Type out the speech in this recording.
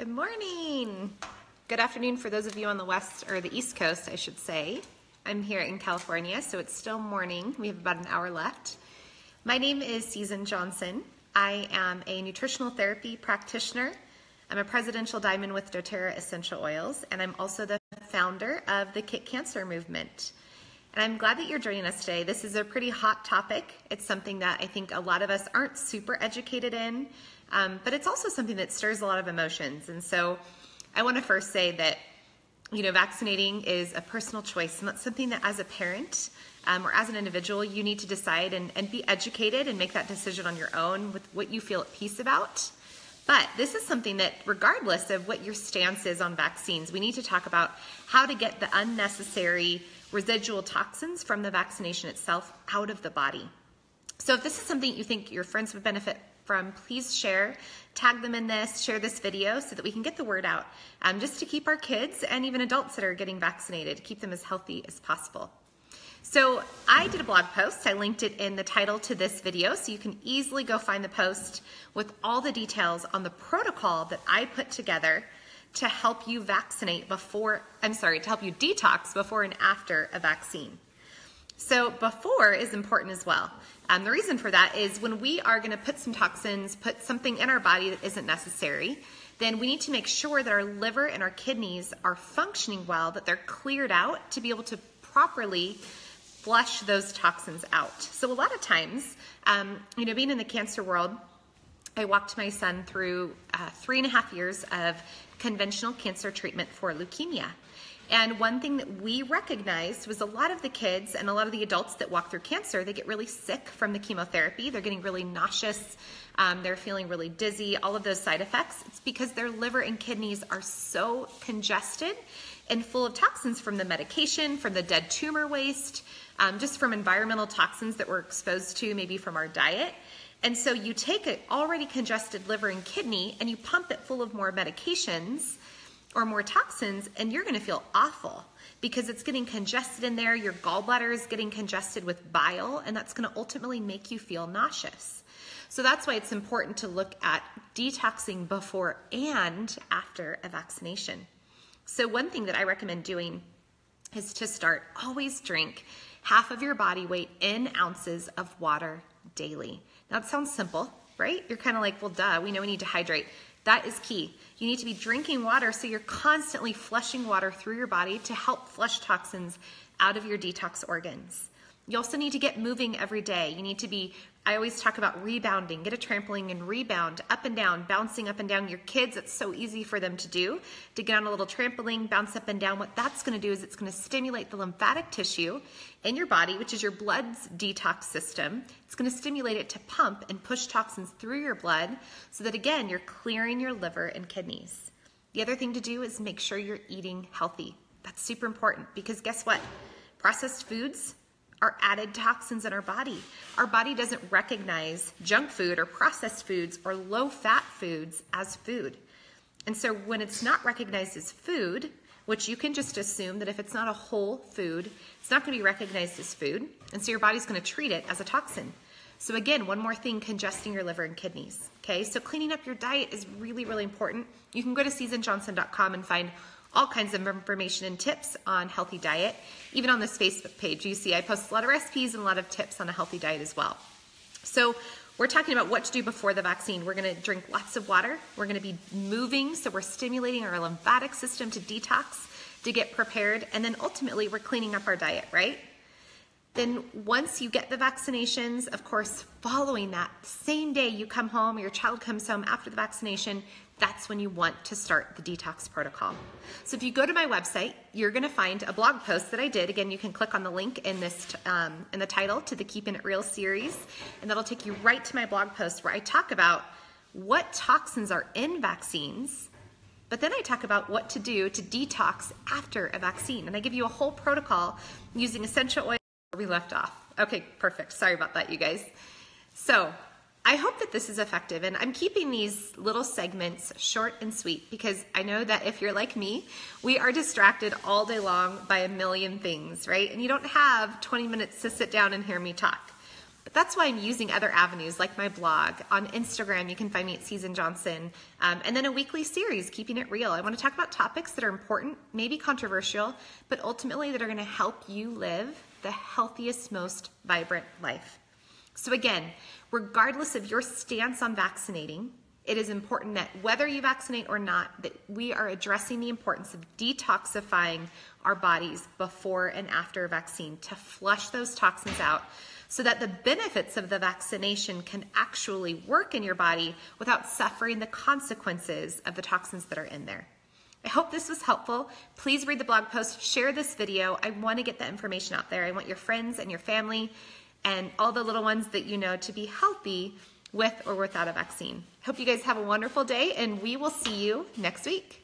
Good morning. Good afternoon for those of you on the west or the east coast, I should say. I'm here in California, so it's still morning. We have about an hour left. My name is Susan Johnson. I am a nutritional therapy practitioner. I'm a presidential diamond with doTERRA essential oils, and I'm also the founder of the Kick Cancer movement. And I'm glad that you're joining us today. This is a pretty hot topic. It's something that I think a lot of us aren't super educated in, but it's also something that stirs a lot of emotions. And so I want to first say that, vaccinating is a personal choice, and that's something that as a parent or as an individual, you need to decide and be educated and make that decision on your own with what you feel at peace about. But this is something that, regardless of what your stance is on vaccines, we need to talk about how to get the unnecessary residual toxins from the vaccination itself out of the body. So if this is something you think your friends would benefit from, please share, tag them in this, share this video so that we can get the word out, just to keep our kids and even adults that are getting vaccinated, to keep them as healthy as possible. So I did a blog post. I linked it in the title to this video, so you can easily go find the post with all the details on the protocol that I put together to help you to help you detox before and after a vaccine. So before is important as well. The reason for that is when we are going to put some toxins, put something in our body that isn't necessary, then we need to make sure that our liver and our kidneys are functioning well, that they're cleared out to be able to properly flush those toxins out. So a lot of times, being in the cancer world, I walked my son through 3.5 years of conventional cancer treatment for leukemia. And one thing that we recognized was a lot of the kids and a lot of the adults that walk through cancer, they get really sick from the chemotherapy. They're getting really nauseous. They're feeling really dizzy, all of those side effects. It's because their liver and kidneys are so congested and full of toxins from the medication, from the dead tumor waste, just from environmental toxins that we're exposed to, maybe from our diet. And so you take an already congested liver and kidney and you pump it full of more medications or more toxins, and you're going to feel awful because it's getting congested in there. Your gallbladder is getting congested with bile, and that's going to ultimately make you feel nauseous. So that's why it's important to look at detoxing before and after a vaccination. So one thing that I recommend doing is to start, always drink half of your body weight in ounces of water daily. Now it sounds simple, right? You're kind of like, well, duh, we know we need to hydrate. That is key. You need to be drinking water so you're constantly flushing water through your body to help flush toxins out of your detox organs. You also need to get moving every day. You need to be, I always talk about rebounding, get a trampoline and rebound up and down, bouncing up and down. Your kids, it's so easy for them to do, to get on a little trampoline, bounce up and down. What that's going to do is it's going to stimulate the lymphatic tissue in your body, which is your blood's detox system. It's going to stimulate it to pump and push toxins through your blood so that, again, you're clearing your liver and kidneys. The other thing to do is make sure you're eating healthy. That's super important because guess what? Processed foods are added toxins in our body. Our body doesn't recognize junk food or processed foods or low-fat foods as food. And so when it's not recognized as food, which you can just assume that if it's not a whole food, it's not going to be recognized as food, and so your body's going to treat it as a toxin. So again, one more thing, congesting your liver and kidneys. Okay, so cleaning up your diet is really, really important. You can go to SusanJohnson.com and find all kinds of information and tips on healthy diet. Even on this Facebook page, you see I post a lot of recipes and a lot of tips on a healthy diet as well. So we're talking about what to do before the vaccine. We're going to drink lots of water. We're going to be moving, so we're stimulating our lymphatic system to detox, to get prepared, and then ultimately we're cleaning up our diet, right? Then once you get the vaccinations, of course, following that same day you come home, your child comes home after the vaccination, that's when you want to start the detox protocol. So if you go to my website, you're going to find a blog post that I did. Again, you can click on the link in this in the title to the Keeping It Real series, and that'll take you right to my blog post where I talk about what toxins are in vaccines, but then I talk about what to do to detox after a vaccine, and I give you a whole protocol using essential oil where we left off. Okay, perfect. Sorry about that, you guys. So I hope that this is effective, and I'm keeping these little segments short and sweet because I know that if you're like me, we are distracted all day long by a million things, right? And you don't have 20 minutes to sit down and hear me talk. But that's why I'm using other avenues like my blog. On Instagram, you can find me at Season Johnson. And then a weekly series, Keeping It Real. I want to talk about topics that are important, maybe controversial, but ultimately that are going to help you live the healthiest, most vibrant life. So again, regardless of your stance on vaccinating, it is important that whether you vaccinate or not, that we are addressing the importance of detoxifying our bodies before and after a vaccine to flush those toxins out so that the benefits of the vaccination can actually work in your body without suffering the consequences of the toxins that are in there. I hope this was helpful. Please read the blog post, share this video. I want to get the information out there. I want your friends and your family and all the little ones that you know to be healthy with or without a vaccine. Hope you guys have a wonderful day, and we will see you next week.